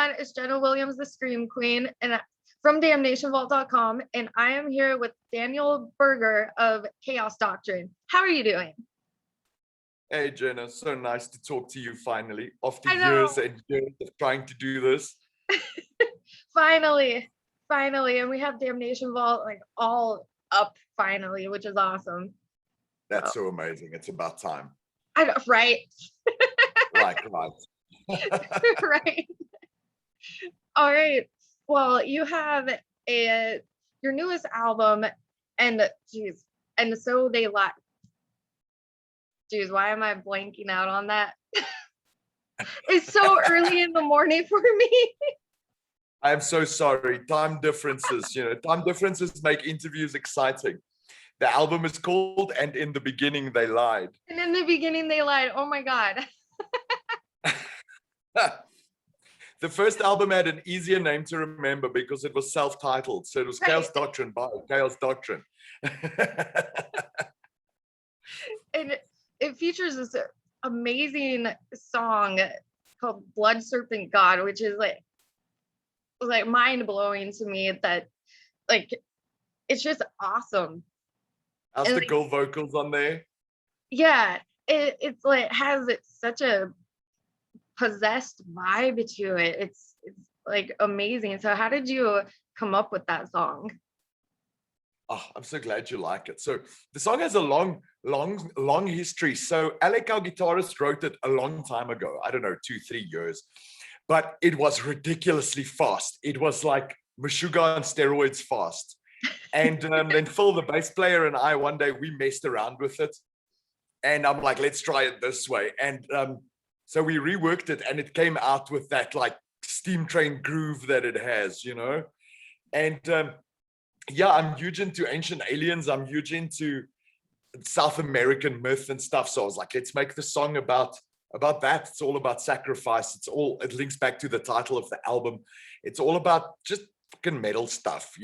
everyone. It's Jenna Williams, the Scream Queen, and from damnationvault.com, and I am here with Daniel Berger of Chaos Doctrine. How are you doing? Hey, Jenna, so nice to talk to you finally, after I know. years and years of trying to do this. Finally, and we have Damnation Vault like all up finally, which is awesome. That's so amazing. It's about time. I know, right? Right. Right. All right. Well, you have your newest album, and geez, and so they lie. Geez, why am I blanking out on that? It's so early in the morning for me. I'm so sorry. Time differences, time differences make interviews exciting. The album is called And in the Beginning They Lied. And in the beginning they lied. Oh my God. The first album had an easier name to remember because it was self-titled. So it was Right. Chaos Doctrine by Chaos Doctrine. And it features this amazing song called Blood Serpent God, which is like mind-blowing to me. That like it's just awesome. How's And the girl vocals on there? Yeah, it's like has such a possessed vibe to it. It's like amazing. So how did you come up with that song? Oh, I'm so glad you like it. So the song has a long history. So Alec, our guitarist, wrote it a long time ago. I don't know, 2-3 years, but it was ridiculously fast. It was like Meshuggah on steroids fast. And then Phil, the bass player, and I, one day we messed around with it. And I'm like, let's try it this way. And so we reworked it, and it came out with that like steam train groove that it has, And yeah, I'm huge into ancient aliens. I'm huge into South American myth and stuff. So I was like, let's make the song about that. It's all about sacrifice. It links back to the title of the album. It's all about just fucking metal stuff,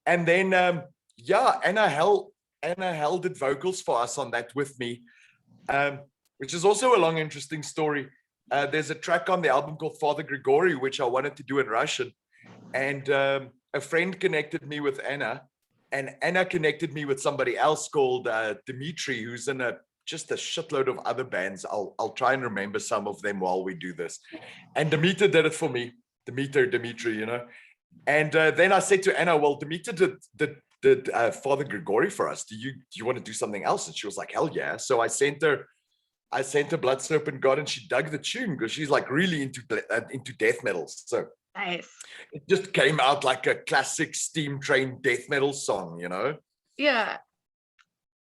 And then Anna Hell did vocals for us on that with me, which is also a long, interesting story. There's a track on the album called Father Grigori, which I wanted to do in Russian. And a friend connected me with Anna, and Anna connected me with somebody else called Dimitri, who's in just a shitload of other bands. I'll try and remember some of them while we do this. And Dimitri did it for me. Dimitri, And then I said to Anna, well, Dimitri did Father Grigori for us. Do you want to do something else? And she was like, hell yeah. So I sent her Blood Serpent God, and she dug the tune because she's like really into death metal. So Nice. It just came out like a classic steam train death metal song, Yeah,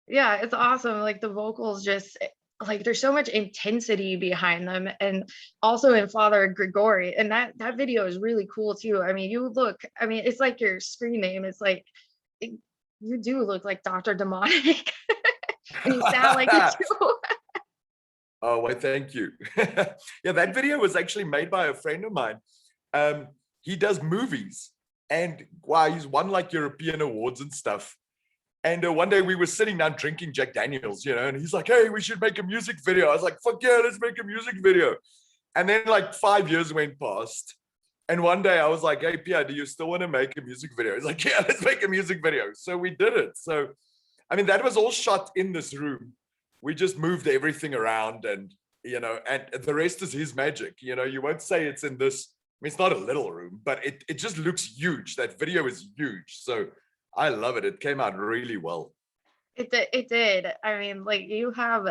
it's awesome. Like the vocals just like there's so much intensity behind them, and also in Father Grigori, and that video is really cool too. I mean, it's like your screen name. It's like you do look like Dr. Demonic. And you sound like it too. Oh, well, thank you. Yeah, that video was actually made by a friend of mine. He does movies, and wow, he's won like European awards and stuff. And one day we were sitting down drinking Jack Daniels, and he's like, hey, we should make a music video. I was like, fuck yeah, let's make a music video. And then like 5 years went past. And one day I was like, hey, Pia, do you still want to make a music video? He's like, yeah, let's make a music video. So we did it. So, I mean, that was all shot in this room. We just moved everything around, and, and the rest is his magic. You won't say it's in this. I mean, it's not a little room, but it just looks huge. That video is huge. So I love it. It came out really well. It did. I mean, like you have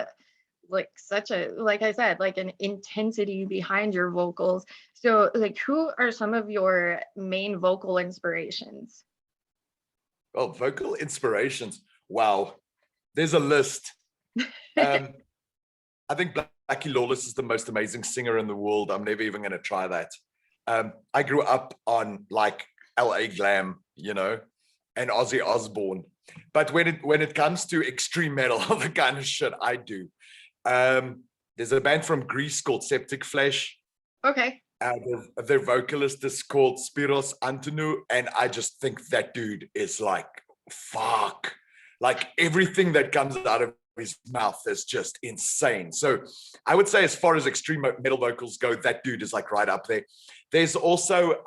like such a, like I said, like an intensity behind your vocals. So like who are some of your main vocal inspirations? Well, vocal inspirations. Wow. There's a list. I think Blackie Lawless is the most amazing singer in the world. I'm never even going to try that. I grew up on like LA glam, and Ozzy Osbourne. But when it comes to extreme metal, the kind of shit I do, there's a band from Greece called Septic Flesh. Okay. Their vocalist is called Spiros Antonou, and I just think that dude is like, fuck. Like everything that comes out of his mouth is just insane. So I would say as far as extreme metal vocals go, that dude is like right up there. There's also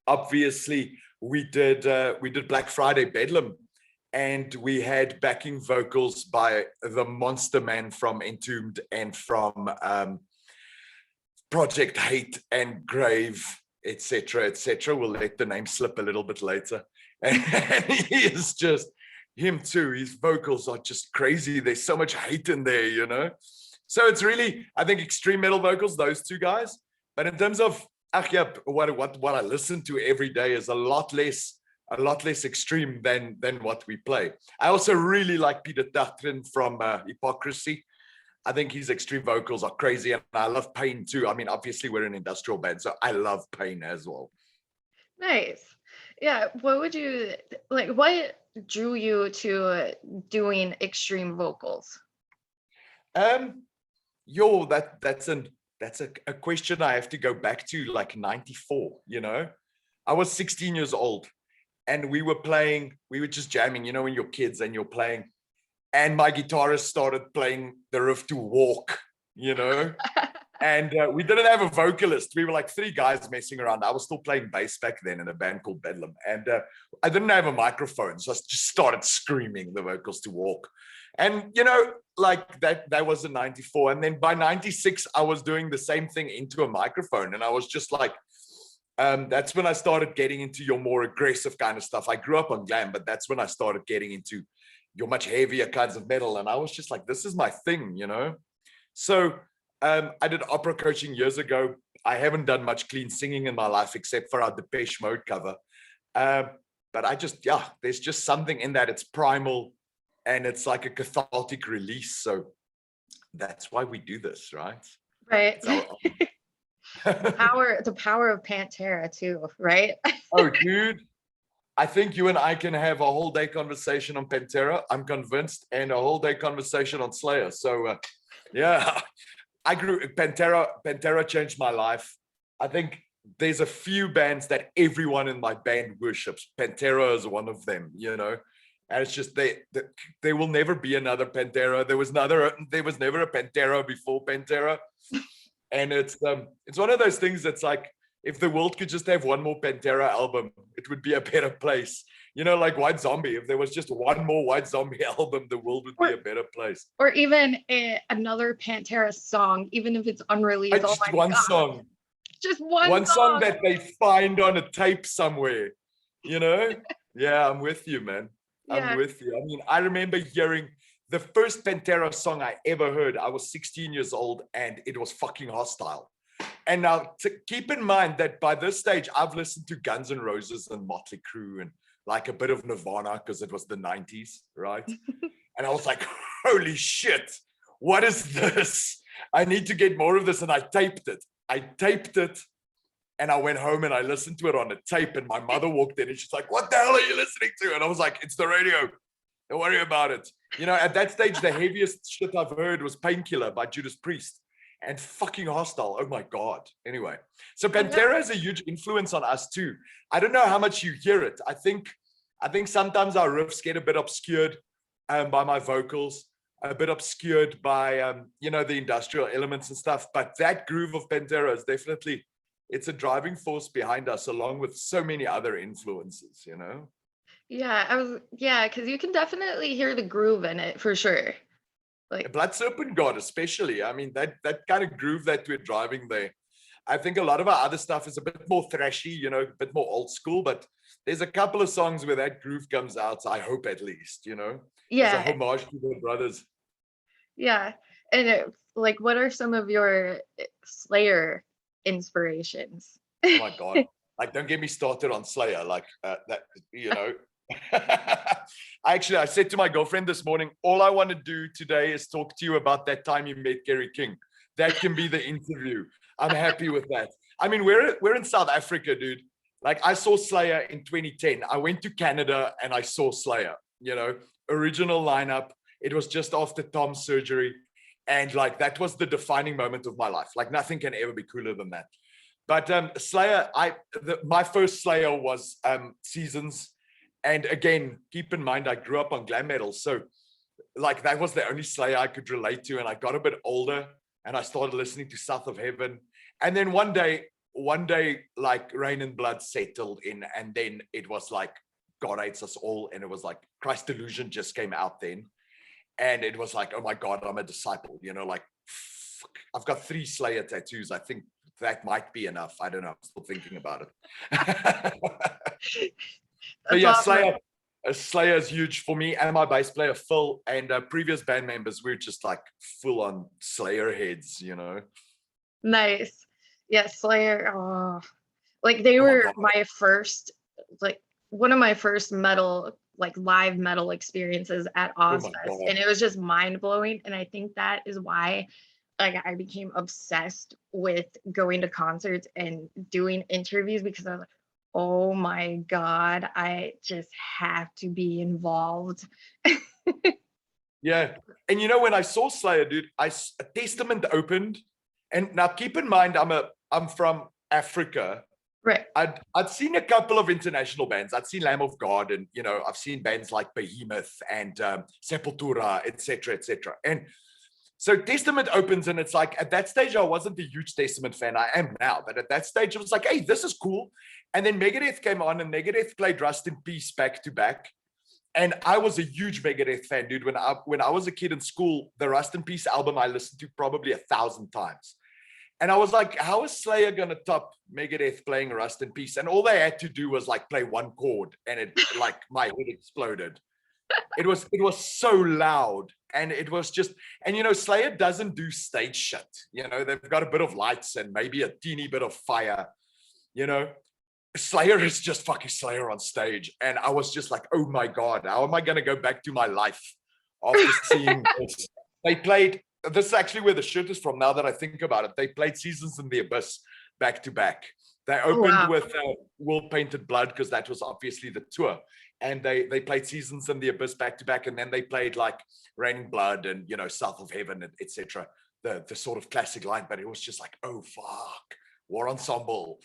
obviously we did Black Friday Bedlam, and we had backing vocals by the Monster Man from Entombed and from Project Hate and Grave, etc., etc. We'll let the name slip a little bit later. And he is just him too. His vocals are just crazy. There's so much hate in there, you know. So it's really, I think, extreme metal vocals, those two guys. But in terms of what I listen to every day is a lot less extreme than what we play. I also really like Peter Doctrine from Hypocrisy. I think his extreme vocals are crazy, and I love Pain too. I mean, obviously we're an industrial band, so I love Pain as well. Nice. Yeah. What would you like? What drew you to doing extreme vocals? That's a question I have to go back to like 94, you know. I was 16 years old and we were just jamming, you know, when you're kids and you're playing, and my guitarist started playing the riff to Walk, you know. And we didn't have a vocalist. We were like three guys messing around. I was still playing bass back then in a band called Bedlam. And I didn't have a microphone. So I just started screaming the vocals to Walk. And, you know, like that was in 94. And then by 96, I was doing the same thing into a microphone. And I was just like, that's when I started getting into your more aggressive kind of stuff. I grew up on glam, but that's when I started getting into your much heavier kinds of metal. And I was just like, this is my thing, you know? So I did opera coaching years ago. I haven't done much clean singing in my life except for our Depeche Mode cover. But there's just something in that. It's primal and it's like a cathartic release. So that's why we do this, right? Right. The power of Pantera too, right? Oh, dude. I think you and I can have a whole day conversation on Pantera, I'm convinced, and a whole day conversation on Slayer. So yeah. Pantera changed my life. I think there's a few bands that everyone in my band worships. Pantera is one of them, you know. And it's just there will never be another Pantera. There was never a Pantera before Pantera. And it's one of those things that's like, if the world could just have one more Pantera album, it would be a better place. You know, like White Zombie. If there was just one more White Zombie album, the world would be a better place. Or even another Pantera song, even if it's unreleased. Just one song. Just one song that they find on a tape somewhere. You know? Yeah, I'm with you, man. I'm with you. I mean, I remember hearing the first Pantera song I ever heard. I was 16 years old and it was Fucking Hostile. And now keep in mind that by this stage, I've listened to Guns N' Roses and Motley Crue and like a bit of Nirvana because it was the 90s, right? And I was like, holy shit, what is this? I need to get more of this. And I taped it and I went home and I listened to it on a tape, and my mother walked in and she's like, what the hell are you listening to? And I was like, it's the radio. Don't worry about it. You know, at that stage, the heaviest shit I've heard was Painkiller by Judas Priest. And Fucking Hostile. Oh my God. Anyway, so Pantera has a huge influence on us too. I don't know how much you hear it. I think sometimes our riffs get a bit obscured by my vocals, a bit obscured by you know, the industrial elements and stuff. But that groove of Pantera is definitely, it's a driving force behind us, along with so many other influences, you know? Yeah, because you can definitely hear the groove in it for sure. Like Blood Serpent God, especially. I mean, that kind of groove that we're driving there. I think a lot of our other stuff is a bit more thrashy, you know, a bit more old school, but there's a couple of songs where that groove comes out, I hope at least, you know? Yeah. As a homage to the brothers. Yeah. And like, what are some of your Slayer inspirations? Oh my God. Like, don't get me started on Slayer. Like that, you know. I said to my girlfriend this morning, all I want to do today is talk to you about that time you met Gary King. That can be the interview. I'm happy with that. I mean, we're in South Africa, dude. Like, I saw Slayer in 2010. I went to Canada and I saw Slayer, you know, original lineup. It was just after Tom's surgery. And like, that was the defining moment of my life. Like, nothing can ever be cooler than that. But Slayer, my first Slayer was Seasons. And again, keep in mind, I grew up on glam metal. So like that was the only Slayer I could relate to. And I got a bit older and I started listening to South of Heaven. And then one day, like Rain and Blood settled in, and then it was like God Hates Us All, and it was like Christ Delusion just came out then, and it was like, oh my God, I'm a disciple, you know, like fuck, I've got 3 Slayer tattoos. I think that might be enough. I don't know. I'm still thinking about it. But yeah, awesome. Slayer is huge for me and my bass player Phil and previous band members. We're just like full on Slayer heads, you know. Nice. Yeah, Slayer. Oh, like they Oh my were God. my first, like one of my first metal, like live metal experiences at Oh my Ozfest, God. and it was just mind blowing. And I think that is why, like, I became obsessed with going to concerts and doing interviews, because I was like, oh my God, I just have to be involved. Yeah. And you know, when I saw Slayer, dude, a Testament opened. And now keep in mind, I'm from Africa. Right. I'd seen a couple of international bands. I'd seen Lamb of God, and you know, I've seen bands like Behemoth and Sepultura, etc., etc. And so Testament opens, and it's like at that stage I wasn't a huge Testament fan. I am now, but at that stage it was like, hey, this is cool. And then Megadeth came on, and Megadeth played Rust in Peace back to back. And I was a huge Megadeth fan, dude. When I was a kid in school, the Rust in Peace album I listened to probably 1,000 times. And I was like, how is Slayer going to top Megadeth playing Rust in Peace? And all they had to do was like play one chord, and it like my head exploded. It was so loud, and it was just, and you know, Slayer doesn't do stage shit. You know, they've got a bit of lights and maybe a teeny bit of fire, you know. Slayer is just fucking Slayer on stage. And I was just like, oh my God, how am I going to go back to my life after seeing this? They played, this is actually where the shirt is from now that I think about it. They played Seasons in the Abyss back to back. They opened with World Painted Blood, because that was obviously the tour. And they played Seasons in the Abyss back to back. And then they played like Raining Blood and, you know, South of Heaven, etc. The sort of classic line. But it was just like, oh, fuck. War Ensemble.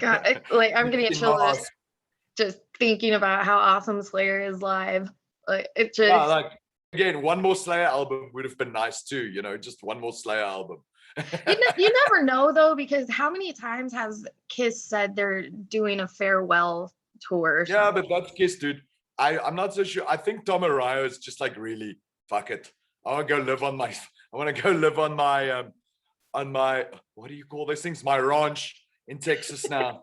God, like I'm getting chills just thinking about how awesome Slayer is live. Like it just, yeah, like again, one more Slayer album would have been nice too, you know, just one more Slayer album. you never know though, because how many times has Kiss said they're doing a farewell tour? Yeah, but that's Kiss, dude. I'm not so sure. I think Tom Araya is just like, really, fuck it. I want to go live on my what do you call those things? My ranch in Texas now.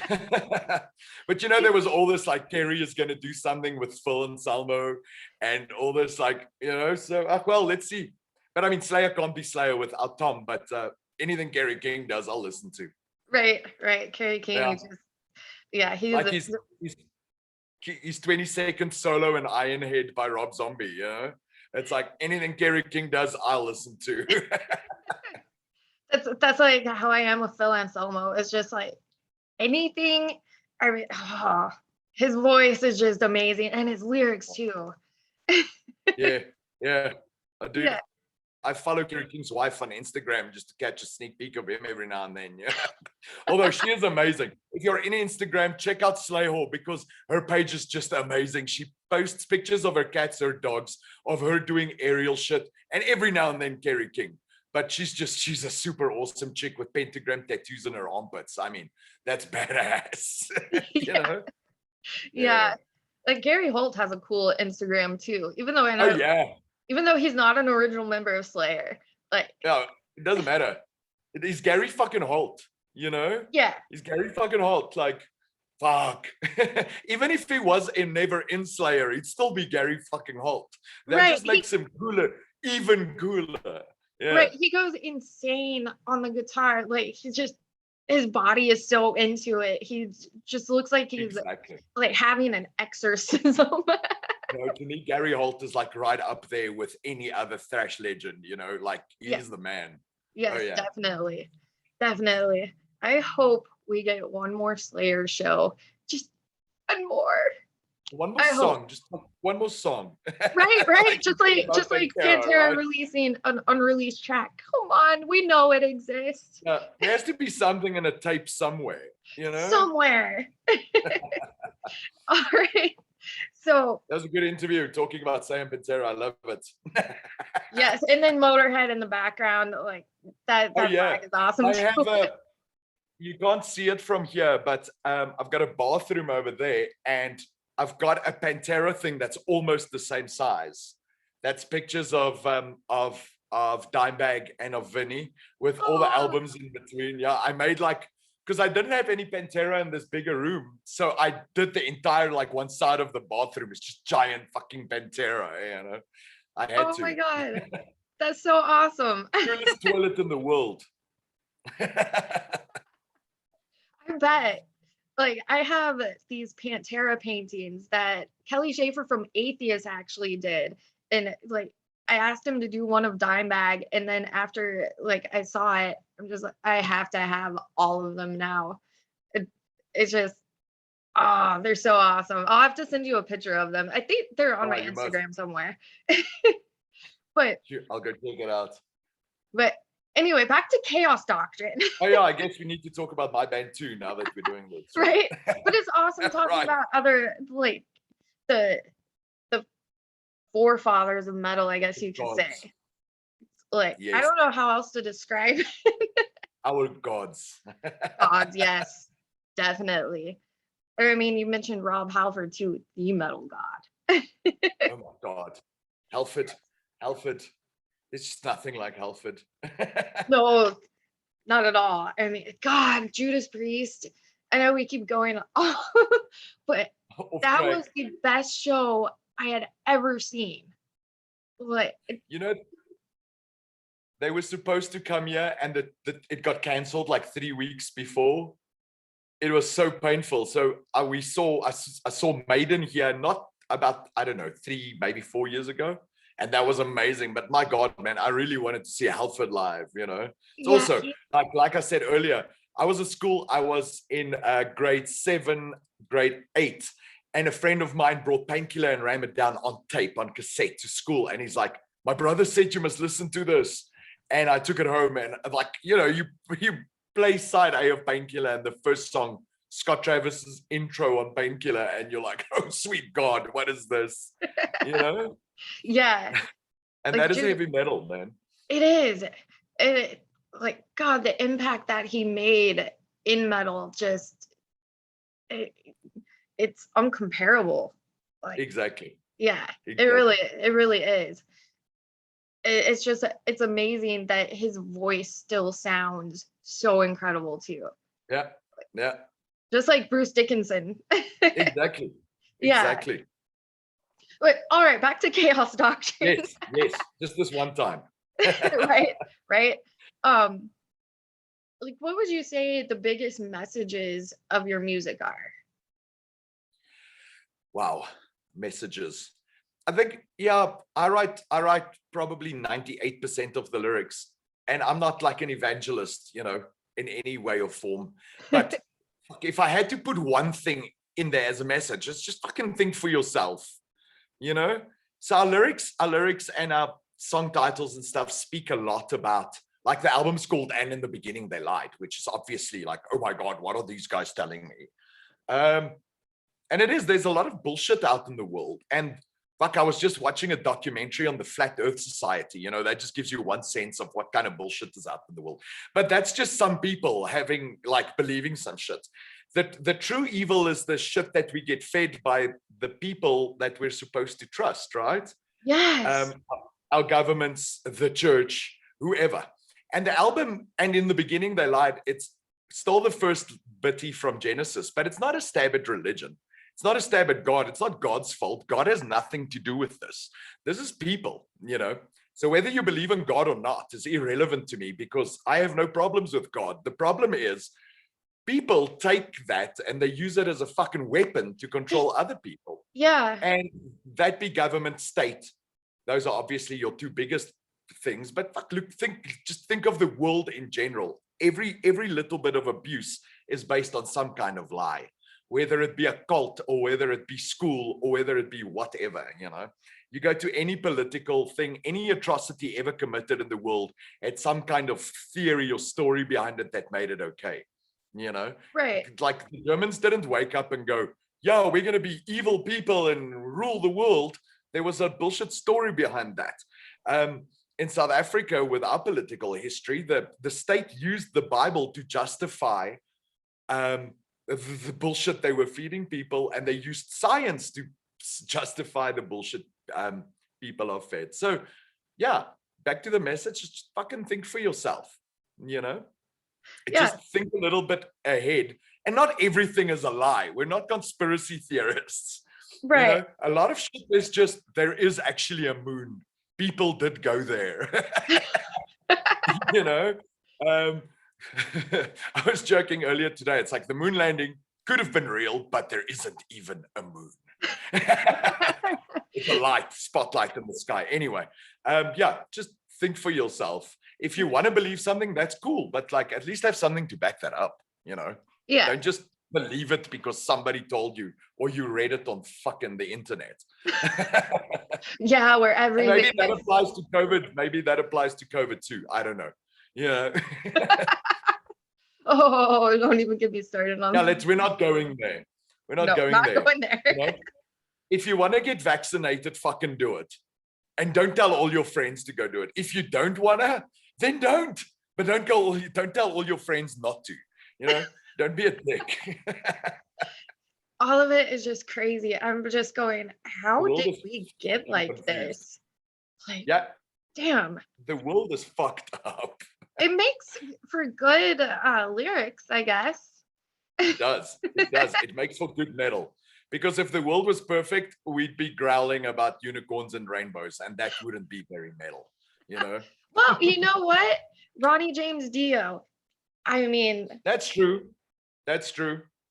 But you know, there was all this like Kerry is going to do something with Phil and Salmo and all this, like, you know, so well, let's see. But I mean, Slayer can't be Slayer without Tom, but anything Kerry King does, I'll listen to. Right. Kerry King. Yeah, he's like his 20-second solo in Ironhead by Rob Zombie, you know? It's like anything Kerry King does, I'll listen to. That's like how I am with Phil Anselmo. It's just like anything. I mean, his voice is just amazing, and his lyrics too. yeah. I do. Yeah. I follow Kerry King's wife on Instagram just to catch a sneak peek of him every now and then. Yeah. Although she is amazing. If you're in Instagram, check out Slayhole, because her page is just amazing. She posts pictures of her cats, her dogs, of her doing aerial shit, and every now and then Kerry King. But she's a super awesome chick with pentagram tattoos on her armpits. I mean, that's badass. You know? Yeah. Like Gary Holt has a cool Instagram too, even though I know. Oh yeah. Even though he's not an original member of Slayer, like. Yeah, it doesn't matter. He's Gary fucking Holt. You know? Yeah. He's Gary fucking Holt. Like, fuck. Even if he was never in Slayer, he'd still be Gary fucking Holt. That just makes him cooler, even cooler. Yeah. Right, he goes insane on the guitar. Like his body is so into it. He just looks like he's like having an exorcism. You know, to me, Gary Holt is like right up there with any other thrash legend. You know, like he's the man. Yes, definitely. I hope we get one more Slayer show. Just one more. One more song, just one more song. Right. just like Pantera releasing an unreleased track. Come on, we know it exists. Yeah, there has to be something in a tape somewhere, you know? Somewhere. All right. So That was a good interview talking about Sam Pantera. I love it. yes, and then Motorhead in the background, like that Oh that yeah, flag is awesome I too. have a. You can't see it from here, but I've got a bathroom over there, and I've got a Pantera thing that's almost the same size. That's pictures of Dimebag and of Vinny with all the Oh, albums in between. Yeah, I made like because I didn't have any Pantera in this bigger room, so I did the entire like one side of the bathroom is just giant fucking Pantera. You know, I had oh my to. God. That's so awesome. Coolest toilet in the world. I bet. Like I have these Pantera paintings that Kelly Schaefer from Atheist actually did. And like I asked him to do one of Dimebag, and then after like I saw it, I'm just like, I have to have all of them now. It, it's just they're so awesome. I'll have to send you a picture of them. I think they're on Oh, my you must. Instagram somewhere. but I'll go check it out. but anyway, back to Chaos Doctrine. Oh yeah, I guess we need to talk about my band too now that we're doing this. right? But it's awesome talking Right. about other like the the forefathers of metal, I guess you could Gods. say. Like I Yes, don't know how else to describe our gods. gods. Yes, definitely. Or I mean, you mentioned Rob Halford too, the metal god. Oh my God. Halford. Halford. It's just nothing like Halford. No, not at all. I mean, God, Judas Priest. I know we keep going off, but Off that track. was the best show I had ever seen. Like, You know, they were supposed to come here and it got cancelled like 3 weeks before. It was so painful. So I saw Maiden here, not about, I don't know, 3, maybe 4 years ago. And that was amazing. But my God, man, I really wanted to see Halford live, you know. It's yeah, also, like I said earlier, I was at school, I was in grade 7, grade 8. And a friend of mine brought Painkiller and ran it down on tape, on cassette to school. And he's like, my brother said you must listen to this. And I took it home and like, you know, you play side A of Painkiller and the first song, Scott Travis's intro on Painkiller, and you're like, oh, sweet God, what is this? You know? yeah. And Like that is heavy metal, man. it is. It like God, the impact that he made in metal just it, it's uncomparable. Like Exactly. yeah, Exactly. it really is. It's just it's amazing that his voice still sounds so incredible too. Yeah. Yeah. Just like Bruce Dickinson. Exactly. yeah. Exactly. But all right, back to Chaos Doctrine. Yes. Yes. Just this one time. right? Right? Um like what would you say the biggest messages of your music are? Wow. Messages. I think, yeah, I write probably 98% of the lyrics. And I'm not like an evangelist, you know, in any way or form. But if I had to put one thing in there as a message, it's just fucking think for yourself, you know? So our lyrics and our song titles and stuff speak a lot about, like the album's called And in the Beginning They Lied, which is obviously like, oh my God, what are these guys telling me? And there's a lot of bullshit out in the world. And fuck, I was just watching a documentary on the Flat Earth Society. You know, that just gives you one sense of what kind of bullshit is out in the world. But that's just some people having, like, believing some shit. The true evil is the shit that we get fed by the people that we're supposed to trust, right? Yes. Our governments, the church, whoever. And the album, And in the Beginning They Lied, it's still the first bitty from Genesis, but it's not a stab at religion. It's not a stab at God. It's not God's fault. God has nothing to do with this. This is people, you know. So whether you believe in God or not is irrelevant to me because I have no problems with God. The problem is people take that and they use it as a fucking weapon to control other people. Yeah. And that be government, state. Those are obviously your two biggest things. But fuck, look, just think of the world in general. Every little bit of abuse is based on some kind of lie, whether it be a cult or whether it be school or whether it be whatever, you know. You go to any political thing, any atrocity ever committed in the world, had some kind of theory or story behind it that made it okay, you know. Right. Like the Germans didn't wake up and go, yeah, we're going to be evil people and rule the world. There was a bullshit story behind that. In South Africa, with our political history, the state used the Bible to justify the bullshit they were feeding people, and they used science to justify the bullshit people are fed. So, yeah, back to the message, just fucking think for yourself, Yeah. just think a little bit ahead, and not everything is a lie. We're not conspiracy theorists. Right. A lot of shit is just, there is actually a moon. People did go there. I was joking earlier today. It's like the moon landing could have been real, but there isn't even a moon. It's a spotlight in the sky. Anyway, just think for yourself. If you want to believe something, that's cool, but like at least have something to back that up. Yeah. Don't just believe it because somebody told you or you read it on fucking the internet. Yeah, where everything. Maybe that applies to COVID. Maybe that applies to COVID too. I don't know. Oh, don't even get me started on. Yeah, we're not going there. We're not going there. If you want to get vaccinated, fucking do it. And don't tell all your friends to go do it. If you don't want to, then don't. But don't tell all your friends not to. Don't be a dick. All of it is just crazy. I'm just going, how did we get like this? Like, yeah. Damn. The world is fucked up. It makes for good lyrics, I guess. It does. It makes for good metal. Because if the world was perfect, we'd be growling about unicorns and rainbows, and that wouldn't be very metal, Well, you know what? Ronnie James Dio. I mean, that's true.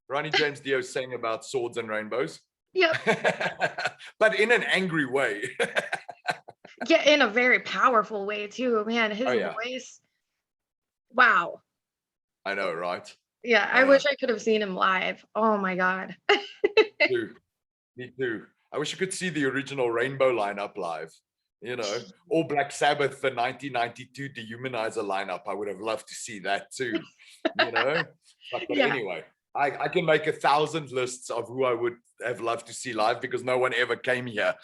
Ronnie James Dio sang about swords and rainbows. Yep. But in an angry way. Yeah, in a very powerful way too. Man, his voice. Wow. I know, right? Yeah, I wish I could have seen him live. Oh my God. Me too. I wish you could see the original Rainbow lineup live. Or Black Sabbath, the 1992 Dehumanizer lineup. I would have loved to see that too. But anyway, I can make 1,000 lists of who I would have loved to see live because no one ever came here.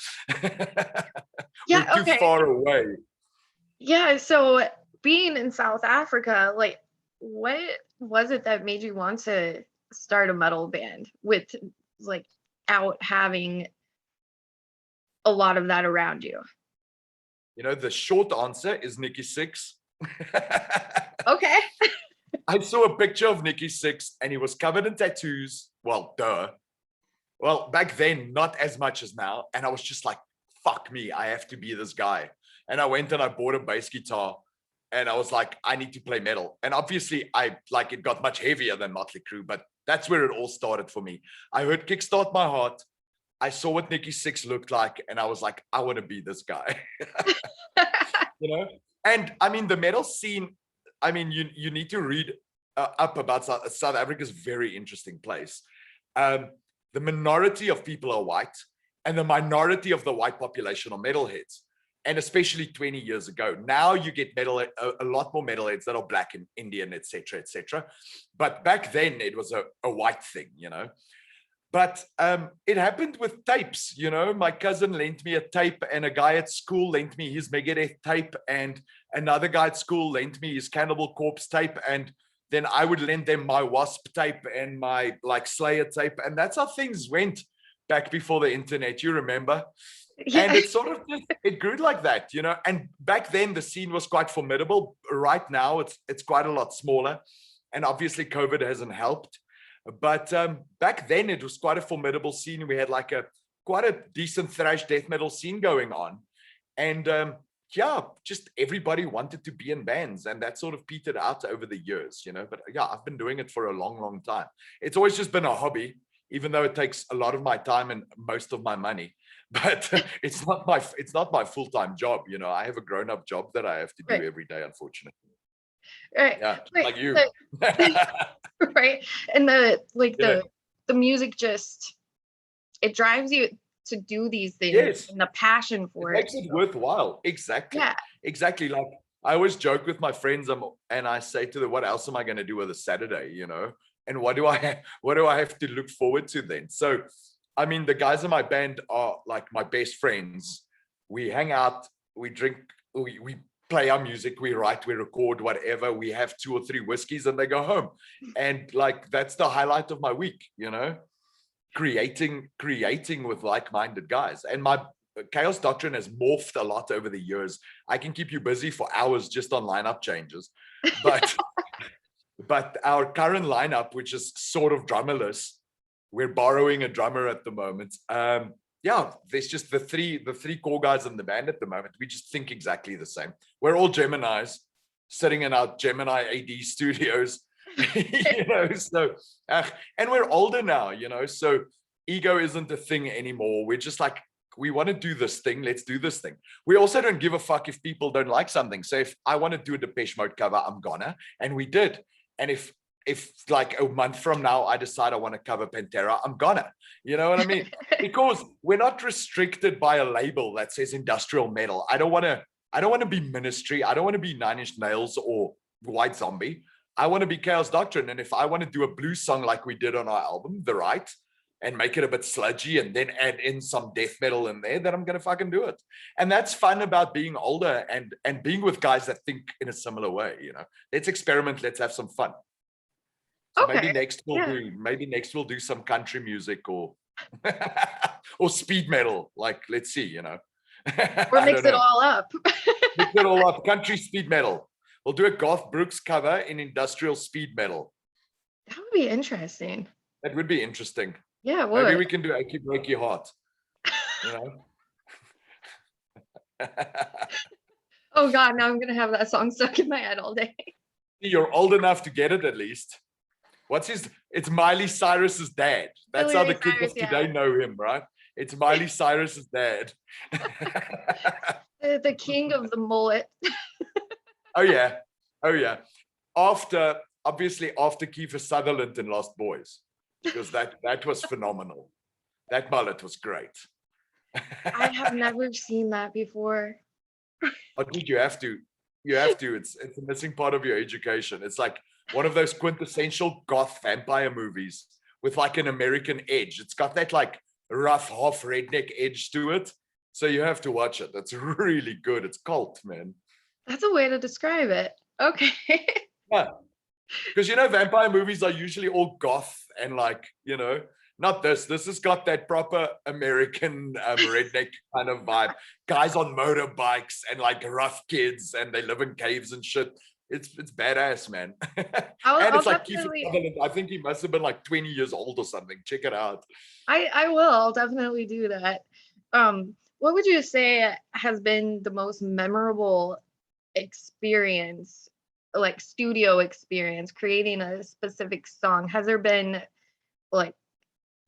We're too far away. Yeah, so being in South Africa, like, what was it that made you want to start a metal band with like out having a lot of that around you? The short answer is Nikki Sixx. Okay. I saw a picture of Nikki Sixx and he was covered in tattoos. Well, duh. Well, back then, not as much as now. And I was just like, fuck me, I have to be this guy. And I went and I bought a bass guitar and I was like, I need to play metal. And obviously it got much heavier than Motley Crue, but that's where it all started for me. I heard Kickstart My Heart. I saw what Nikki Sixx looked like and I was like, I want to be this guy. And I mean, the metal scene, I mean, you need to read up about South Africa's very interesting place. The minority of people are white and the minority of the white population are metalheads. And especially 20 years ago, now you get a lot more metalheads that are black and Indian, etc., etc. But back then it was a white thing, But it happened with tapes, My cousin lent me a tape and a guy at school lent me his Megadeth tape and another guy at school lent me his Cannibal Corpse tape. And then I would lend them my Wasp tape and my Slayer tape. And that's how things went back before the internet, you remember? Yeah. And it sort of it grew like that, And back then the scene was quite formidable. Right now it's quite a lot smaller. And obviously COVID hasn't helped. But back then it was quite a formidable scene. We had quite a decent thrash death metal scene going on. And just everybody wanted to be in bands and that sort of petered out over the years, But I've been doing it for a long, long time. It's always just been a hobby, even though it takes a lot of my time and most of my money. But it's not my full-time job, I have a grown-up job that I have to do every day, unfortunately. Right. Yeah, like you. Right. And the music just, it drives you to do these things. Yes. And the passion for it. Makes it worthwhile. Exactly. Yeah. Exactly. I always joke with my friends and I say to them, what else am I going to do with a Saturday? and what do I have to look forward to then? So, I mean, the guys in my band are like my best friends. We hang out, we drink, we play our music, we write, we record, whatever. We have 2 or 3 whiskeys and they go home. And like, that's the highlight of my week, you know, creating with like-minded guys. And my Chaos Doctrine has morphed a lot over the years. I can keep you busy for hours just on lineup changes, but our current lineup, which is sort of drummerless, we're borrowing a drummer at the moment. Yeah, there's just the three core guys in the band at the moment. We just think exactly the same. We're all Geminis sitting in our Gemini AD studios, you know, so, and we're older now, you know, so ego isn't a thing anymore. We're just like, we want to do this thing, let's do this thing. We also don't give a fuck if people don't like something. So if I want to do a Depeche Mode cover, I'm gonna, and we did. And if like a month from now, I decide I want to cover Pantera, I'm gonna, you know what I mean? Because we're not restricted by a label that says industrial metal. I don't want to be Ministry. I don't want to be Nine Inch Nails or White Zombie. I want to be Chaos Doctrine. And if I want to do a blues song like we did on our album, The Right, and make it a bit sludgy and then add in some death metal in there, then I'm going to fucking do it. And that's fun about being older and being with guys that think in a similar way, you know. Let's experiment, let's have some fun. So Okay. maybe next we'll do some country music or or speed metal, like, let's see, you know. Or mix it all up. Mix it all up, country speed metal. We'll do a Garth Brooks cover in industrial speed metal. That would be interesting. That would be interesting. Yeah, it would. Maybe we can do I Keep Break Your Heart, you know. Oh God, now I'm gonna have that song stuck in my head all day. You're old enough to get it at least. It's Miley Cyrus's dad. That's how the kids of today know him, right? It's Miley Cyrus's dad. The king of the mullet. Oh yeah. After Kiefer Sutherland in Lost Boys, because that was phenomenal. That mullet was great. I have never seen that before. Oh, dude, you have to. It's a missing part of your education. It's like one of those quintessential goth vampire movies with like an American edge. It's got that like rough half redneck edge to it. So you have to watch it. That's really good. It's cult, man. That's a way to describe it. Okay. Yeah. Because, you know, vampire movies are usually all goth and like, you know, not this. This has got that proper American redneck kind of vibe. Guys on motorbikes and like rough kids and they live in caves and shit. It's badass, man. It's like Keith Sutherland. I think he must have been like 20 years old or something. Check it out. I will. I'll definitely do that. What would you say has been the most memorable experience, like studio experience, creating a specific song? Has there been like,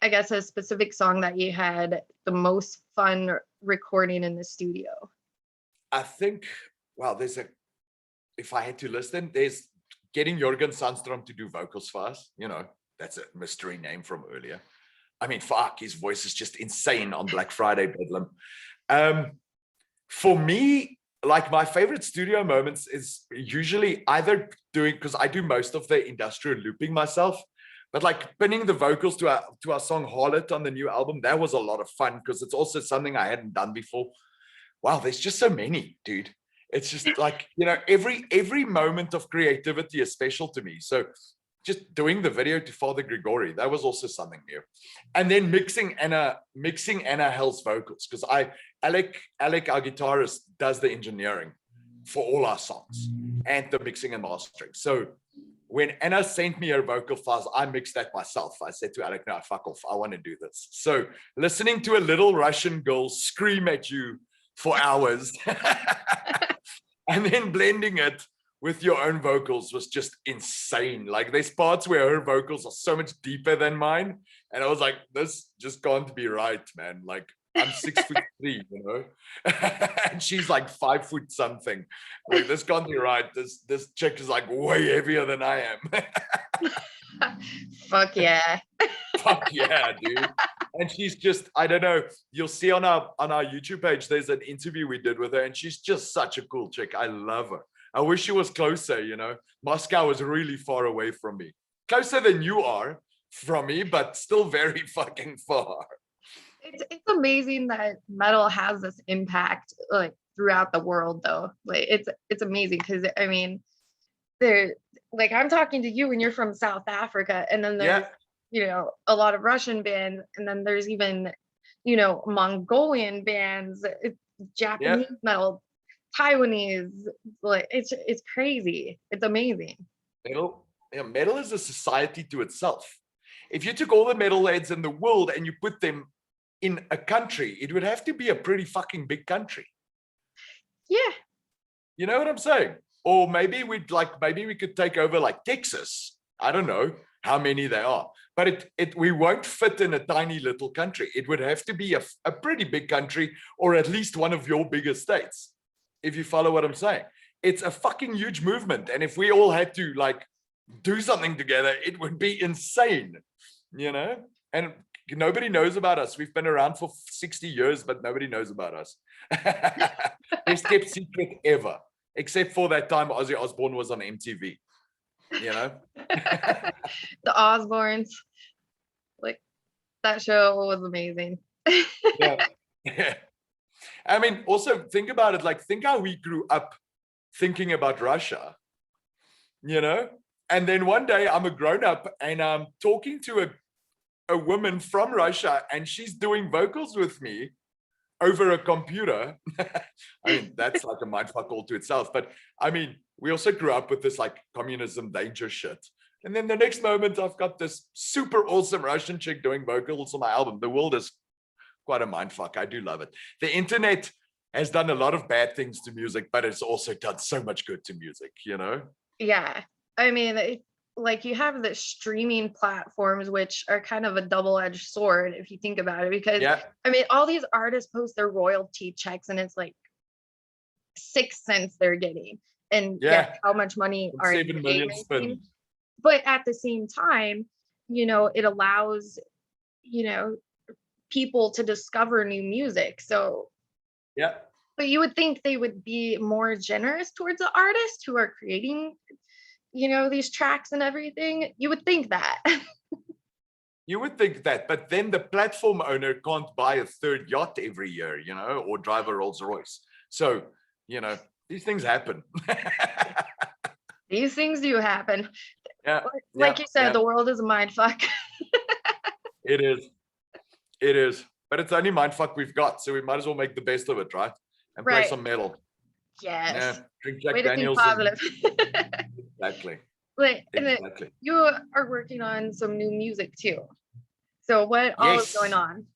I guess, a specific song that you had the most fun recording in the studio? I think, well, if I had to list them, there's getting Jürgen Sandstrom to do vocals for us. You know, that's a mystery name from earlier. I mean, fuck, his voice is just insane on Black Friday Bedlam. For me, like my favorite studio moments is usually either doing, because I do most of the industrial looping myself, but like pinning the vocals to our song Harlot on the new album, that was a lot of fun because it's also something I hadn't done before. Wow, there's just so many, dude. It's just like, you know, every moment of creativity is special to me. So just doing the video to Father Grigori, that was also something new. And then mixing Anna Hell's vocals, because Alec, our guitarist, does the engineering for all our songs and the mixing and mastering. So when Anna sent me her vocal files, I mixed that myself. I said to Alec, no, fuck off. I want to do this. So listening to a little Russian girl scream at you for hours and then blending it with your own vocals was just insane. Like there's parts where her vocals are so much deeper than mine. And I was like, this just can't be right, man. Like I'm 6'3", you know, and she's like 5 foot something. Like this can't be right. This chick is like way heavier than I am. Fuck yeah. Fuck yeah, dude. And she's just, I don't know, you'll see on our YouTube page, there's an interview we did with her and she's just such a cool chick. I love her. I wish she was closer, you know. Moscow is really far away from me. closer than you are from me, but still very fucking far. It's amazing that metal has this impact like throughout the world though. Like it's amazing because I mean there like I'm talking to you and you're from South Africa, and then there's a lot of Russian bands, and then there's even Mongolian bands, Japanese metal, Taiwanese, like it's crazy. It's amazing. Metal is a society to itself. If you took all the metalheads in the world and you put them in a country, it would have to be a pretty fucking big country. Yeah. You know what I'm saying? Or maybe we could take over like Texas. I don't know how many there are, but we won't fit in a tiny little country. It would have to be a pretty big country, or at least one of your bigger states, if you follow what I'm saying. It's a fucking huge movement. And if we all had to like do something together, it would be insane, and nobody knows about us. We've been around for 60 years, but nobody knows about us. Best kept secret ever, except for that time Ozzy Osbourne was on MTV, The Osbournes, like that show was amazing. Yeah. I mean, also think about it, like think how we grew up thinking about Russia, and then one day I'm a grown-up and I'm talking to a woman from Russia, and she's doing vocals with me over a computer. I mean, that's like a mindfuck all to itself. But I mean, we also grew up with this like communism danger shit. And then the next moment, I've got this super awesome Russian chick doing vocals on my album. The world is quite a mindfuck. I do love it. The internet has done a lot of bad things to music, but it's also done so much good to music, Yeah. I mean, like you have the streaming platforms, which are kind of a double-edged sword if you think about it, because I mean, all these artists post their royalty checks and it's like 6 cents they're getting, and how much money are 7 million spent. But at the same time, it allows people to discover new music. So but you would think they would be more generous towards the artists who are creating these tracks and everything. You would think that. You would think that, but then the platform owner can't buy a third yacht every year, or drive a Rolls Royce. So, these things happen. These things do happen. Yeah. Like you said, the world is a mindfuck. It is. But it's only mindfuck we've got, so we might as well make the best of it, right? And play some metal. Yes. Yeah. Drink Jack Way Daniels. To think positive. Exactly. Exactly. You are working on some new music too. So what all is going on?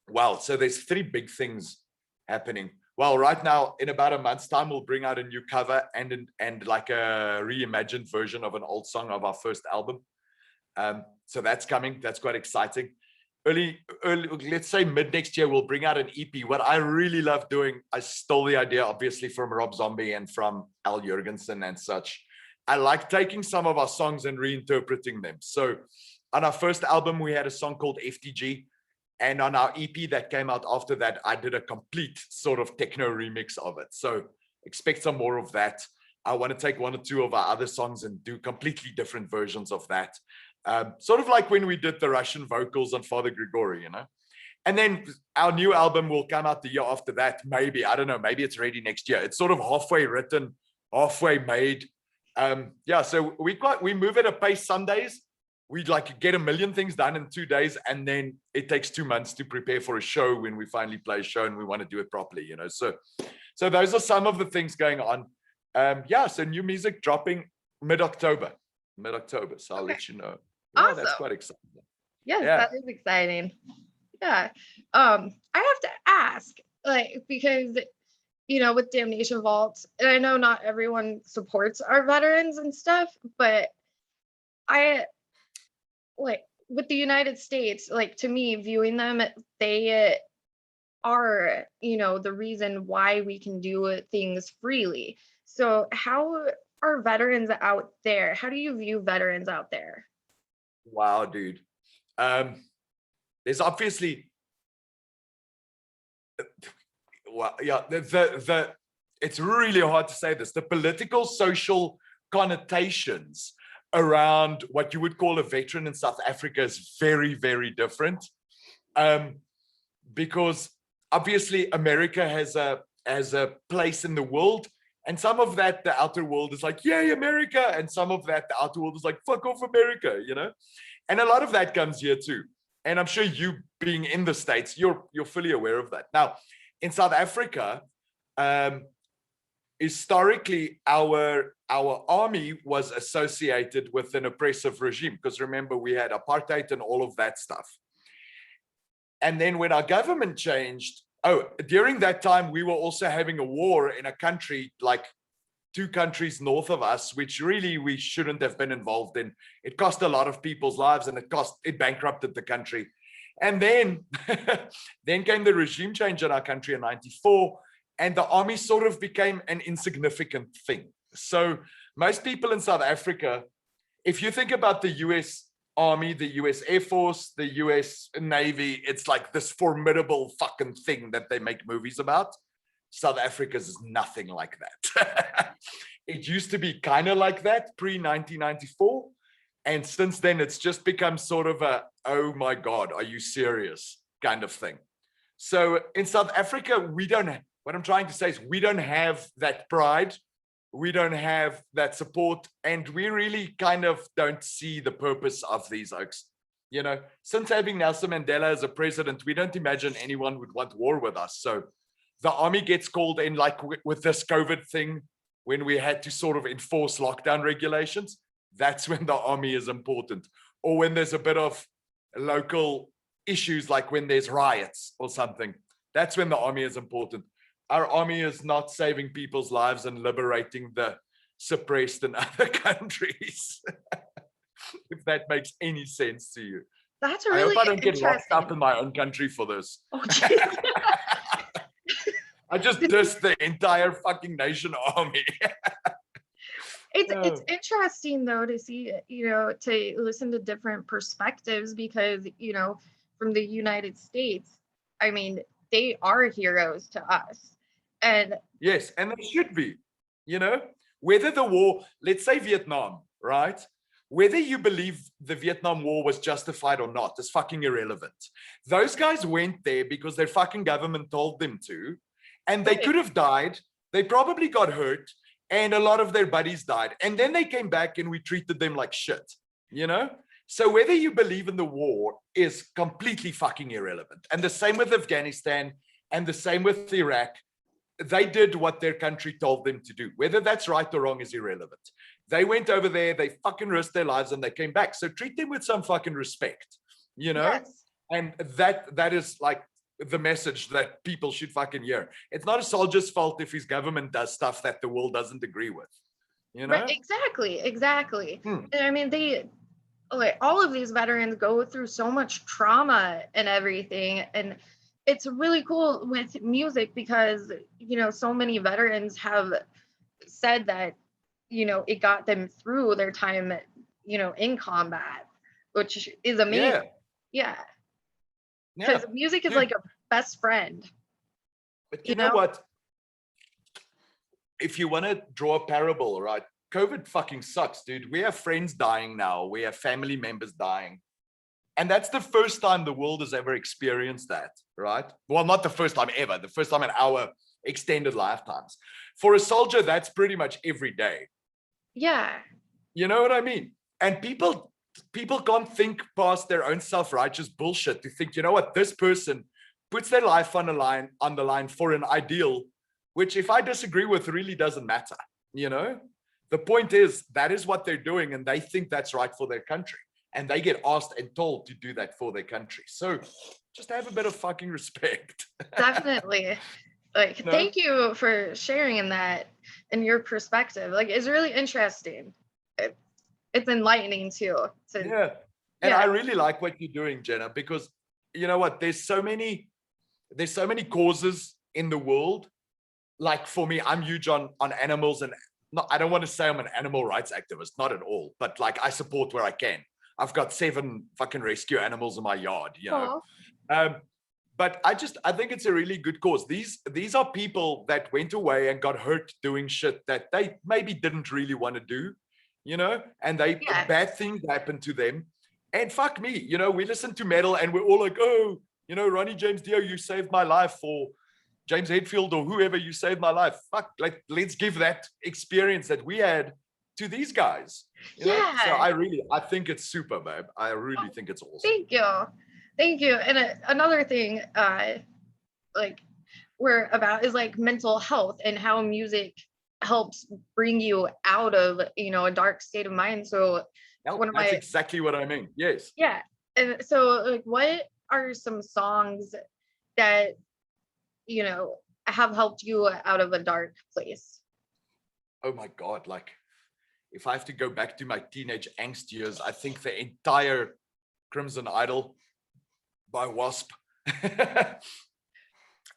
Wow. So there's 3 big things happening. Well, right now, in about a month's time, we'll bring out a new cover and like a reimagined version of an old song of our first album. So that's coming. That's quite exciting. Early, let's say mid next year, we'll bring out an EP. What I really love doing, I stole the idea, obviously, from Rob Zombie and from Al Jurgensen and such. I like taking some of our songs and reinterpreting them. So on our first album, we had a song called FTG. And on our EP that came out after that, I did a complete sort of techno remix of it. So expect some more of that. I want to take 1 or 2 of our other songs and do completely different versions of that. Sort of like when we did the Russian vocals on Father Grigory, And then our new album will come out the year after that. Maybe, I don't know, maybe it's ready next year. It's sort of halfway written, halfway made. So we move at a pace some days. We like get 1 million things done in 2 days, and then it takes 2 months to prepare for a show when we finally play a show and we want to do it properly, So those are some of the things going on. So new music dropping mid-October. So I'll let you know. Awesome. That's quite exciting. Yes, that is exciting. Yeah. I have to ask, like, because with Damnation Vault, and I know not everyone supports our veterans and stuff, but I like with the United States, like to me, viewing them, they are, the reason why we can do things freely. So how are veterans out there? How do you view veterans out there? Wow, dude. There's obviously, it's really hard to say this. The political, social connotations around what you would call a veteran in South Africa is very, very different. Because obviously America has a place in the world, and some of that the outer world is like, yay, America, and some of that the outer world is like, fuck off America, you know? And a lot of that comes here too. And I'm sure you being in the States, you're fully aware of that. Now, in South Africa, historically, our army was associated with an oppressive regime, because remember, we had apartheid and all of that stuff. And then when our government changed, during that time, we were also having a war in a country like 2 countries north of us, which really we shouldn't have been involved in. It cost a lot of people's lives, and it bankrupted the country. And then, then came the regime change in our country in 94, and the army sort of became an insignificant thing. So most people in South Africa, if you think about the US Army, the US Air Force, the US Navy, it's like this formidable fucking thing that they make movies about. South Africa's is nothing like that. It used to be kind of like that pre-1994. And since then, it's just become sort of a, oh my God, are you serious kind of thing. So in South Africa, what I'm trying to say is we don't have that pride. We don't have that support. And we really kind of don't see the purpose of these oaks. You know, since having Nelson Mandela as a president, we don't imagine anyone would want war with us. So the army gets called in, like with this COVID thing, when we had to sort of enforce lockdown regulations. That's when the army is important. Or when there's a bit of local issues, like when there's riots or something, that's when the army is important. Our army is not saving people's lives and liberating the suppressed in other countries. If that makes any sense to you. That's really I hope I don't get locked up in my own country for this. Oh, I just dissed the entire fucking nation army. It's interesting though to see, to listen to different perspectives, because, from the United States, I mean, they are heroes to us. And yes, and they should be, whether the war, let's say Vietnam, right? Whether you believe the Vietnam War was justified or not is fucking irrelevant. Those guys went there because their fucking government told them to, and they could have died. They probably got hurt, and a lot of their buddies died. And then they came back and we treated them like shit, So whether you believe in the war is completely fucking irrelevant. And the same with Afghanistan and the same with Iraq. They did what their country told them to do. Whether that's right or wrong is irrelevant. They went over there, they fucking risked their lives, and they came back. So treat them with some fucking respect, Yes. And that is like the message that people should fucking hear. It's not a soldier's fault if his government does stuff that the world doesn't agree with, Right, exactly. And I mean, all of these veterans go through so much trauma and everything. And it's really cool with music because, so many veterans have said that, it got them through their time, in combat, which is amazing. Yeah. Because music is like a best friend. But you know what? If you want to draw a parable, right? COVID fucking sucks, dude. We have friends dying now. We have family members dying. And that's the first time the world has ever experienced that, right? Well, not the first time ever. The first time in our extended lifetimes. For a soldier, that's pretty much every day. Yeah. You know what I mean? And people can't think past their own self-righteous bullshit to think, you know what, this person puts their life on the line for an ideal, which if I disagree with, really doesn't matter. The point is that is what they're doing, and they think that's right for their country, and they get asked and told to do that for their country. So just have a bit of fucking respect. Definitely. Thank you for sharing that and your perspective. It's really interesting. It's enlightening too. And I really like what you're doing, Jenna, because you know what? There's so many causes in the world. Like for me, I'm huge on animals, and I don't want to say I'm an animal rights activist, not at all, but I support where I can. I've got 7 fucking rescue animals in my yard, But I think it's a really good cause. These are people that went away and got hurt doing shit that they maybe didn't really want to do. and Yeah. bad things happen to them. And fuck me, we listen to metal and we're all like, oh, Ronnie James Dio, you saved my life, or James Hetfield or whoever, you saved my life. Fuck, let's give that experience that we had to these guys. Yeah. So I think it's super, babe. I really think it's awesome. Thank you. And another thing, like we're about is like mental health and how music helps bring you out of a dark state of mind. So that's exactly what I mean. Yes. Yeah. And so like what are some songs that have helped you out of a dark place? Oh my God, like if I have to go back to my teenage angst years, I think the entire Crimson Idol by Wasp.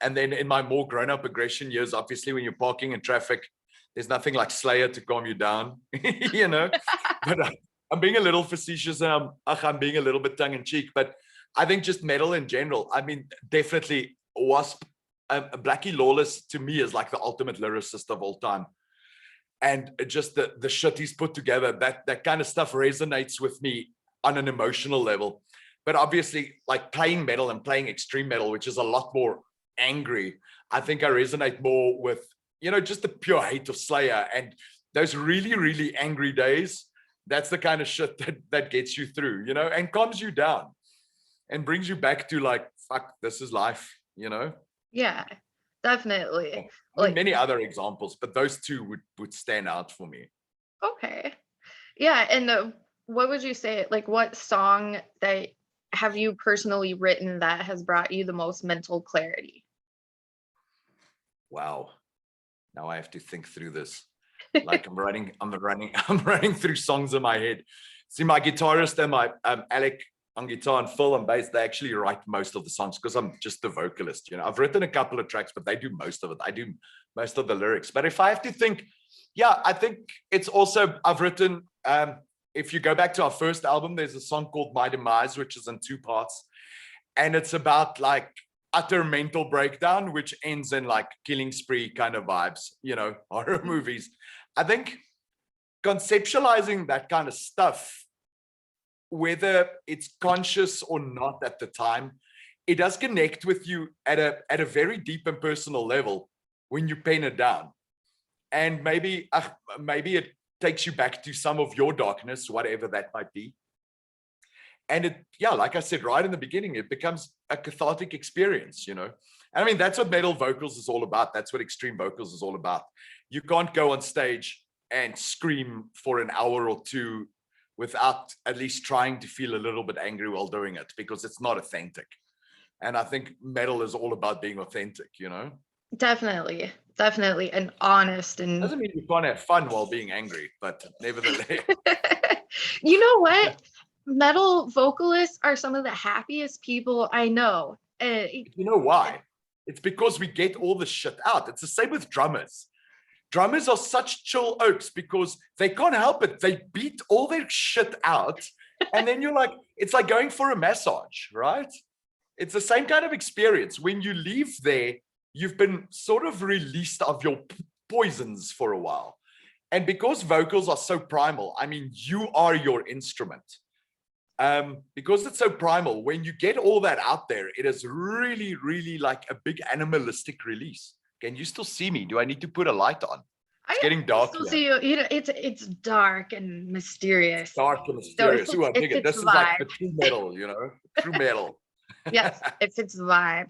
And then in my more grown-up aggression years, obviously when you're parking in traffic, there's nothing like Slayer to calm you down, But I'm being a little facetious and I'm being a little bit tongue-in-cheek, but I think just metal in general. I mean, definitely Wasp. Blackie Lawless to me is like the ultimate lyricist of all time. And just the shit he's put together, that kind of stuff resonates with me on an emotional level. But obviously, like playing metal and playing extreme metal, which is a lot more angry, I think I resonate more with, just the pure hate of Slayer and those really, really angry days. That's the kind of shit that gets you through, and calms you down and brings you back to like, fuck, this is life, Yeah, definitely. I mean, many other examples, but those two would stand out for me. Okay. Yeah. And what would you say, like what song that have you personally written that has brought you the most mental clarity? Wow. Now I have to think through this. Like I'm running through songs in my head. See, my guitarist and my Alec on guitar and Phil on bass, they actually write most of the songs because I'm just the vocalist. I've written a couple of tracks, but they do most of it. I do most of the lyrics. But if I have to think, yeah, I think it's also, I've written, if you go back to our first album, there's a song called My Demise, which is in 2 parts. And it's about like utter mental breakdown, which ends in like killing spree kind of vibes, horror movies. I think conceptualizing that kind of stuff, whether it's conscious or not at the time, it does connect with you at a very deep and personal level when you pen it down. And maybe it takes you back to some of your darkness, whatever that might be. And like I said, right in the beginning, it becomes a cathartic experience, I mean, that's what metal vocals is all about. That's what extreme vocals is all about. You can't go on stage and scream for an hour or two without at least trying to feel a little bit angry while doing it, because it's not authentic. And I think metal is all about being authentic, Definitely and honest. And doesn't mean you can't have fun while being angry, but nevertheless. You know what? Metal vocalists are some of the happiest people I know. You know why? It's because we get all the shit out. It's the same with drummers. Drummers are such chill oaks because they can't help it. They beat all their shit out. And then you're like, it's like going for a massage, right? It's the same kind of experience. When you leave there, you've been sort of released of your poisons for a while. And because vocals are so primal, I mean, you are your instrument. Because it's so primal, when you get all that out there, it is really, really like a big animalistic release. Can you still see me? Do I need to put a light on? It's getting dark. Still see you. It's dark and mysterious. It's dark and mysterious. So I dig it. This is like the true metal, true metal. Yes, it fits the vibe.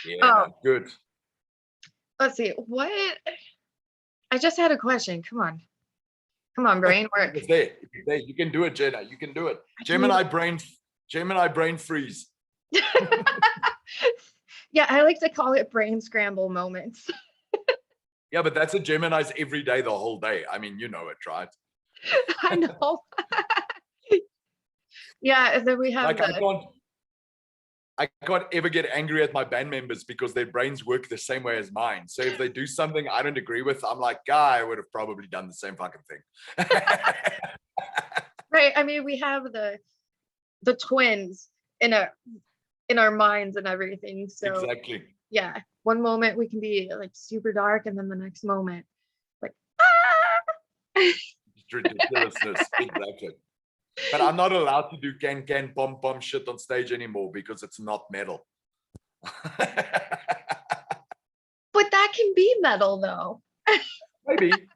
Yeah, good. Let's see. What? I just had a question. Come on, brain work. It's there. You can do it, Jenna. You can do it. Gemini brain freeze. Yeah, I like to call it brain scramble moments. Yeah, but that's a Gemini's every day, the whole day. I mean, you know it, right? I know. Yeah, and then we have like I can't ever get angry at my band members because their brains work the same way as mine. So if they do something I don't agree with, I'm like, I would have probably done the same fucking thing. Right. I mean, we have the twins in our minds and everything. So exactly. Yeah. One moment we can be like super dark, and then the next moment, like, ridiculousness. Exactly. But I'm not allowed to do can bomb shit on stage anymore because it's not metal. But that can be metal though.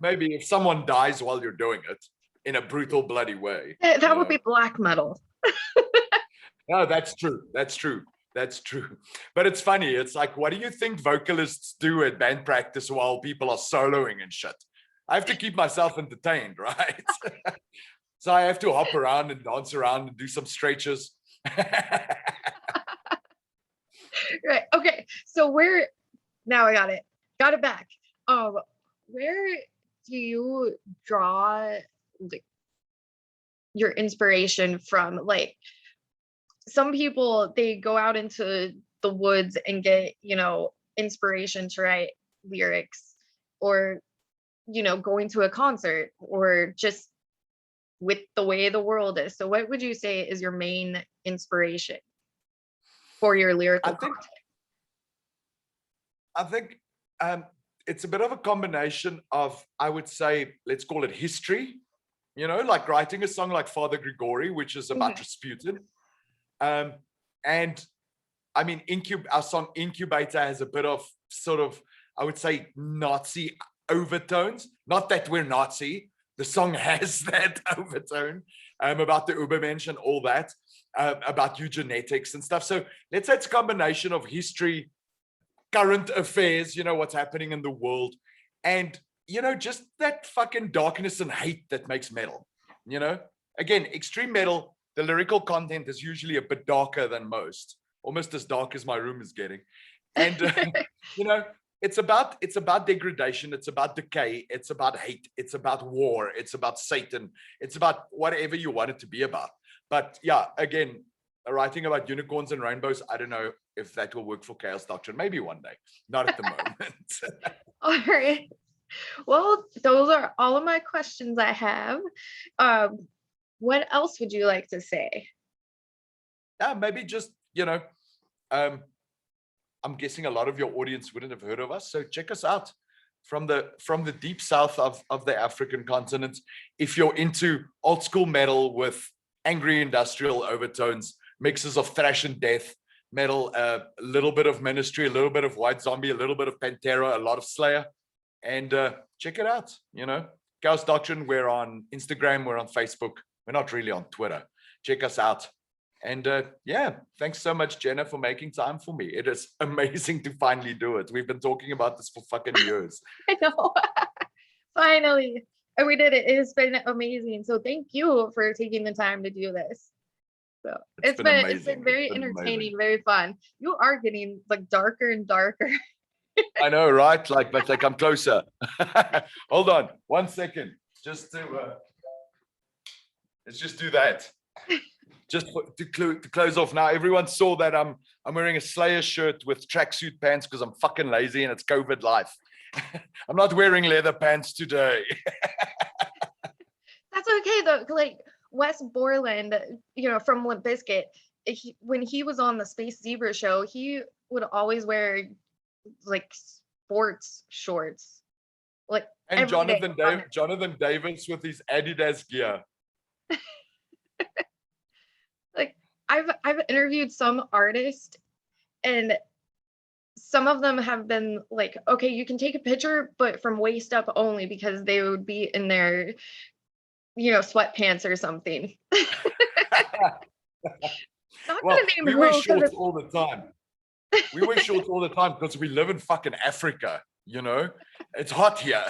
Maybe if someone dies while you're doing it in a brutal, bloody way. That would be black metal. No, that's true. That's true. That's true. But it's funny. It's like, what do you think vocalists do at band practice while people are soloing and shit? I have to keep myself entertained, right? So I have to hop around and dance around and do some stretches. Right. Okay. So where now I got it. Got it back. Where do you draw like your inspiration from? Like some people, they go out into the woods and get, inspiration to write lyrics, or going to a concert, or just with the way the world is. So what would you say is your main inspiration for your lyrical content? I think it's a bit of a combination of, I would say, let's call it history, like writing a song like Father Grigori, which is about Rasputin. And I mean, our song Incubator has a bit of sort of, I would say, Nazi overtones. Not that we're Nazi. The song has that overtone about the Ubermensch and all that, about eugenetics and stuff. So let's say it's a combination of history, current affairs, what's happening in the world, and, just that fucking darkness and hate that makes metal, Again, extreme metal, the lyrical content is usually a bit darker than most, almost as dark as my room is getting. And, it's about degradation. It's about decay. It's about hate. It's about war. It's about Satan. It's about whatever you want it to be about. But yeah, again, writing about unicorns and rainbows, I don't know if that will work for Chaos Doctrine. Maybe one day, not at the moment. All right. Well, those are all of my questions I have. What else would you like to say? Yeah, maybe just, I'm guessing a lot of your audience wouldn't have heard of us. So check us out from the deep south of the African continent. If you're into old school metal with angry industrial overtones, mixes of thrash and death metal, a little bit of Ministry, a little bit of White Zombie, a little bit of Pantera, a lot of Slayer, and check it out. Chaos Doctrine, we're on Instagram, we're on Facebook, we're not really on Twitter. Check us out. And yeah, thanks so much, Jenna, for making time for me. It is amazing to finally do it. We've been talking about this for fucking years. I know. Finally. And we did it. It has been amazing. So thank you for taking the time to do this. So it's been very entertaining, very fun. You are getting like darker and darker. I know, right? But I'm closer. Hold on 1 second. Just to let's just do that. Just to close off now, everyone saw that I'm wearing a Slayer shirt with tracksuit pants because I'm fucking lazy and it's COVID life. I'm not wearing leather pants today. That's okay though. Like Wes Borland, from Limp Bizkit, when he was on the Space Zebra show, he would always wear like sports shorts. Like, and Jonathan Davis with his Adidas gear. Like I've interviewed some artists, and some of them have been like, okay, you can take a picture, but from waist up only, because they would be in their, sweatpants or something. Well, we wear shorts all the time. We wear shorts all the time because we live in fucking Africa, It's hot here.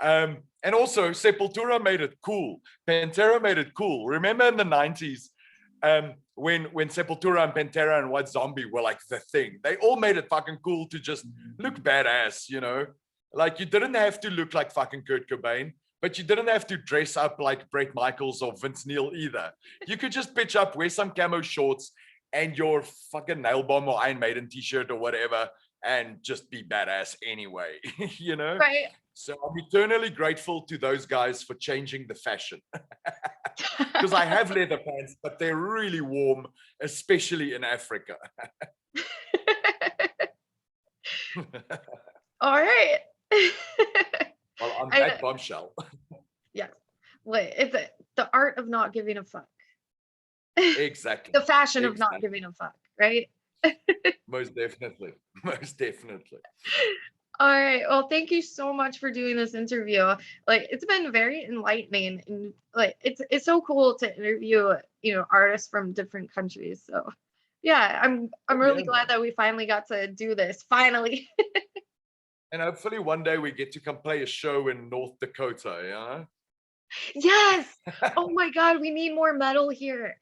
And also, Sepultura made it cool. Pantera made it cool. Remember in the 90s, when Sepultura and Pantera and White Zombie were like the thing, they all made it fucking cool to just look badass, Like you didn't have to look like fucking Kurt Cobain, but you didn't have to dress up like Bret Michaels or Vince Neil either. You could just pitch up, wear some camo shorts and your fucking Nail Bomb or Iron Maiden t-shirt or whatever, and just be badass anyway, Right. So I'm eternally grateful to those guys for changing the fashion. Because I have leather pants, but they're really warm, especially in Africa. All right. Well, on that bombshell. Yes. like the art of not giving a fuck. Exactly. The fashion of not Exactly. giving a fuck, right? Most definitely. Most definitely. All right. Well, thank you so much for doing this interview. Like, it's been very enlightening, and like it's so cool to interview, artists from different countries. So, yeah, I'm Oh, really yeah, glad man. that we finally got to do this. Finally. And hopefully one day we get to come play a show in North Dakota, you know? Yes. Oh my God, we need more metal here.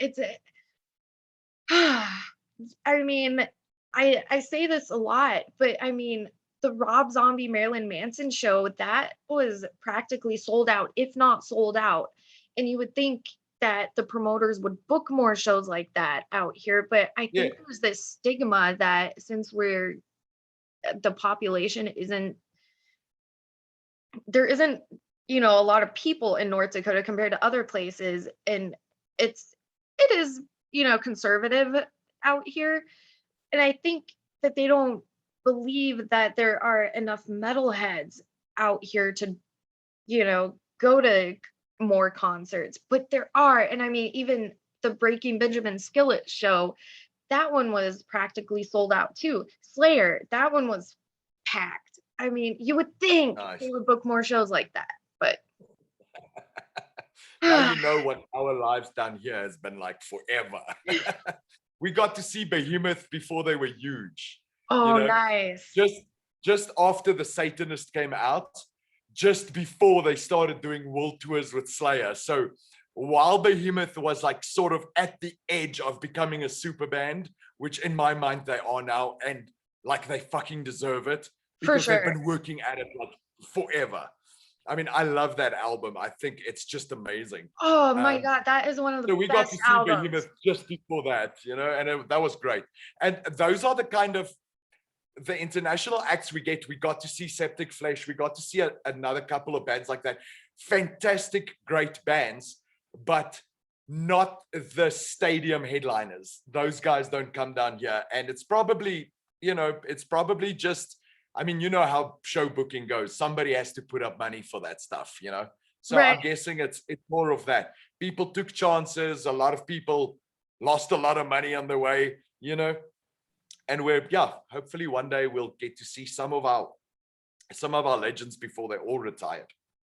I mean, I say this a lot, but I mean, the Rob Zombie Marilyn Manson show, that was practically sold out, if not sold out. And you would think that the promoters would book more shows like that out here, but I Yeah. think there's this stigma that since the population isn't there isn't, a lot of people in North Dakota compared to other places, and it is, conservative out here. And I think that they don't believe that there are enough metalheads out here to, go to more concerts, but there are. And I mean, even the Breaking Benjamin Skillet show, that one was practically sold out too. Slayer, that one was packed. I mean, you would think they Nice. would book more shows like that, but Now you know what our lives down here has been like forever. We got to see Behemoth before they were huge. You oh, know, nice. just just after the Satanist came out, just before they started doing world tours with Slayer. So while Behemoth was like sort of at the edge of becoming a super band, which in my mind they are now, and like they fucking deserve it For because they've sure. been working at it like forever. I mean, I love that album. I think it's just amazing. Oh my Um, God, that is one of so the we got best to see albums. Behemoth just before that, and that was great. And those are the kind of the international acts we get. We got to see Septic Flesh. We got to see another couple of bands like that. Fantastic, great bands, but not the stadium headliners. Those guys don't come down here. And it's probably, just, I mean, you know how show booking goes. Somebody has to put up money for that stuff. So Right. I'm guessing it's more of that. People took chances. A lot of people lost a lot of money on the way. And hopefully one day we'll get to see some of our legends before they're all retired.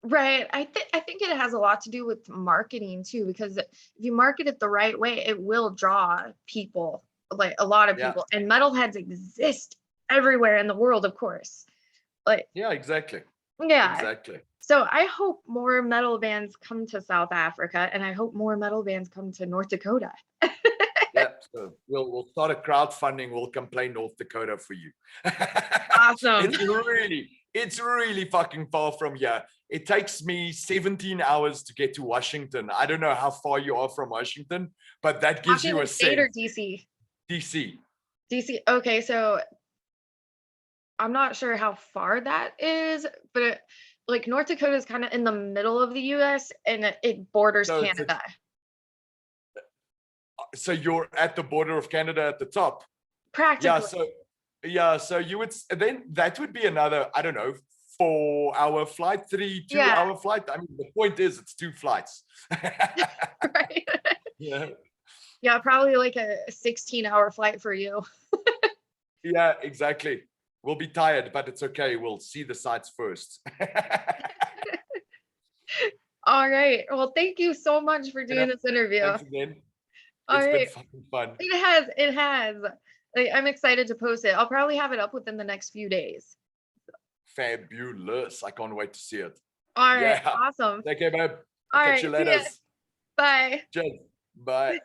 Right. I think it has a lot to do with marketing too, because if you market it the right way, it will draw people, like a lot of Yeah. people. And metalheads exist everywhere in the world, of course. Like, Yeah, exactly. yeah. Exactly. So I hope more metal bands come to South Africa, and I hope more metal bands come to North Dakota. Yeah. So we'll start a crowdfunding. We'll come play North Dakota for you. Awesome. It's really fucking far from here. It takes me 17 hours to get to Washington. I don't know how far you are from Washington, but that gives you a Washington State or sense. DC? DC. DC. Okay, so I'm not sure how far that is, but like North Dakota is kind of in the middle of the US, and it borders So Canada. so you're at the border of Canada at the top. Practically. So you would then that would be another, I don't know, 4-hour flight, 2 Yeah. hour flight. I mean, the point is it's 2 flights. Right. Yeah. Yeah, probably like a 16-hour flight for you. Yeah, exactly. We'll be tired, but it's okay. We'll see the sights first. All right. Well, thank you so much for doing this interview. Thanks again. All It's been right. fucking fun. It has. Like, I'm excited to post it. I'll probably have it up within the next few days. Fabulous. I can't wait to see it. All right. Yeah. Awesome. Take care, babe. All I'll catch right. you See ya. later. Bye. Cheers. Bye.